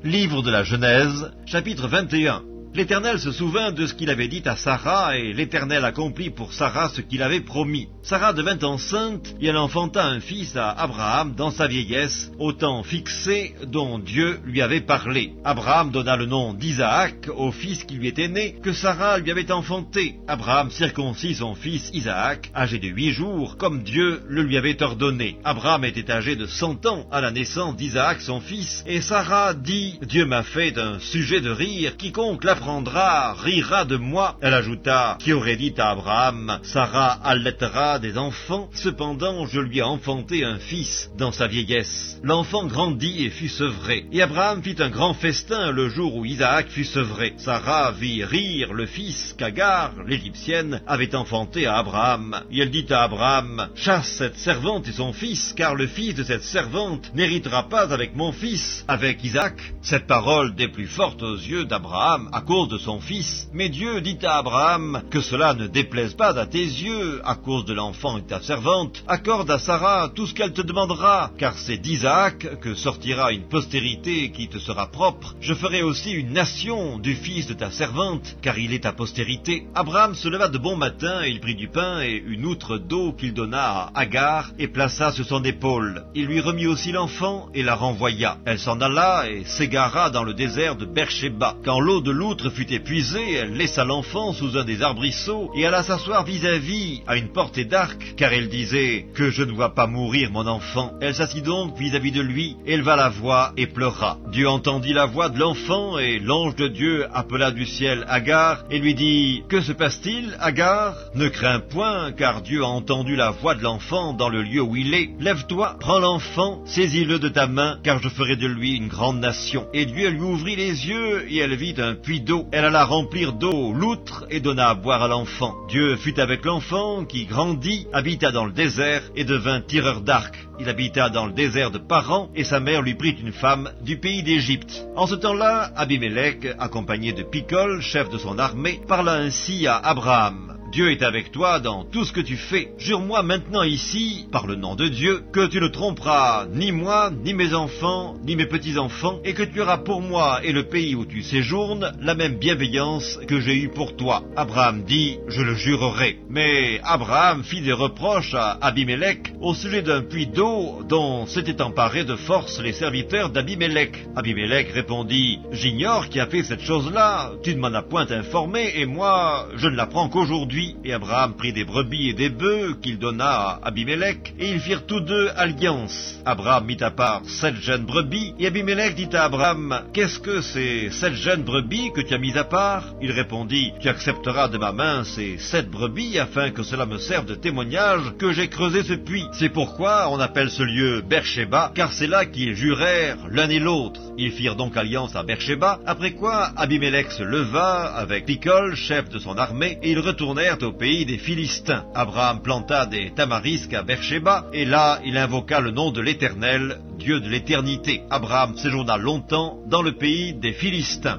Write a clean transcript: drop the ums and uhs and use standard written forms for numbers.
Livre de la Genèse, chapitre 21. L'Éternel se souvint de ce qu'il avait dit à Sarah, et l'Éternel accomplit pour Sarah ce qu'il avait promis. Sarah devint enceinte, et elle enfanta un fils à Abraham dans sa vieillesse, au temps fixé dont Dieu lui avait parlé. Abraham donna le nom d'Isaac au fils qui lui était né, que Sarah lui avait enfanté. Abraham circoncit son fils Isaac, âgé de 8 jours, comme Dieu le lui avait ordonné. Abraham était âgé de 100 ans à la naissance d'Isaac son fils, et Sarah dit, « Dieu m'a fait un sujet de rire, quiconque l'apprendra rira de moi. » Elle ajouta, qui aurait dit à Abraham, « Sarah allaitera des enfants, cependant je lui ai enfanté un fils dans sa vieillesse. » L'enfant grandit et fut sevré. Et Abraham fit un grand festin le jour où Isaac fut sevré. Sarah vit rire le fils qu'Agar, l'Égyptienne, avait enfanté à Abraham. Et elle dit à Abraham, « Chasse cette servante et son fils, car le fils de cette servante n'héritera pas avec mon fils, avec Isaac. » Cette parole des plus fortes aux yeux d'Abraham à cause de son fils. Mais Dieu dit à Abraham, « Que cela ne déplaise pas à tes yeux, à cause de l'enfant et de ta servante. Accorde à Sarah tout ce qu'elle te demandera, car c'est d'Isaac que sortira une postérité qui te sera propre. Je ferai aussi une nation du fils de ta servante, car il est ta postérité. » Abraham se leva de bon matin, et il prit du pain et une outre d'eau qu'il donna à Agar, et plaça sur son épaule. Il lui remit aussi l'enfant, et la renvoya. Elle s'en alla et s'égara dans le désert de Beersheba. Quand l'eau de l'outre fut épuisée, elle laissa l'enfant sous un des arbrisseaux, et alla s'asseoir vis-à-vis à une portée d'arc, car elle disait, « Que je ne vois pas mourir mon enfant. » Elle s'assit donc vis-à-vis de lui, éleva la voix et pleura. Dieu entendit la voix de l'enfant, et l'ange de Dieu appela du ciel Agar, et lui dit, « Que se passe-t-il, Agar? Ne crains point, car Dieu a entendu la voix de l'enfant dans le lieu où il est. Lève-toi, prends l'enfant, saisis-le de ta main, car je ferai de lui une grande nation. » Et Dieu lui ouvrit les yeux, et elle vit un puits d'eau. Elle alla remplir d'eau l'outre et donna à boire à l'enfant. Dieu fut avec l'enfant qui grandit, habita dans le désert et devint tireur d'arc. Il habita dans le désert de Paran, et sa mère lui prit une femme du pays d'Égypte. En ce temps-là, Abimélec, accompagné de Picol, chef de son armée, parla ainsi à Abraham. « Dieu est avec toi dans tout ce que tu fais. Jure-moi maintenant ici, par le nom de Dieu, que tu ne tromperas ni moi, ni mes enfants, ni mes petits-enfants, et que tu auras pour moi et le pays où tu séjournes la même bienveillance que j'ai eue pour toi. » Abraham dit, « Je le jurerai. » Mais Abraham fit des reproches à Abimélec au sujet d'un puits d'eau dont s'étaient emparés de force les serviteurs d'Abimélec. Abimélec répondit, « J'ignore qui a fait cette chose-là. Tu ne m'en as point informé, et moi, je ne l'apprends qu'aujourd'hui. » Et Abraham prit des brebis et des bœufs qu'il donna à Abimélec, et ils firent tous deux alliance. Abraham mit à part 7 jeunes brebis, et Abimélec dit à Abraham, « Qu'est-ce que ces 7 jeunes brebis que tu as mis à part? » Il répondit, « Tu accepteras de ma main ces 7 brebis, afin que cela me serve de témoignage que j'ai creusé ce puits. C'est pourquoi on appelle ce lieu Beersheba, car c'est là qu'ils jurèrent l'un et l'autre. » Ils firent donc alliance à Beersheba, après quoi Abimélec se leva avec Picol, chef de son armée, et ils retournèrent au pays des Philistins. Abraham planta des tamarisques à Beersheba, et là il invoqua le nom de l'Éternel, Dieu de l'éternité. Abraham séjourna longtemps dans le pays des Philistins.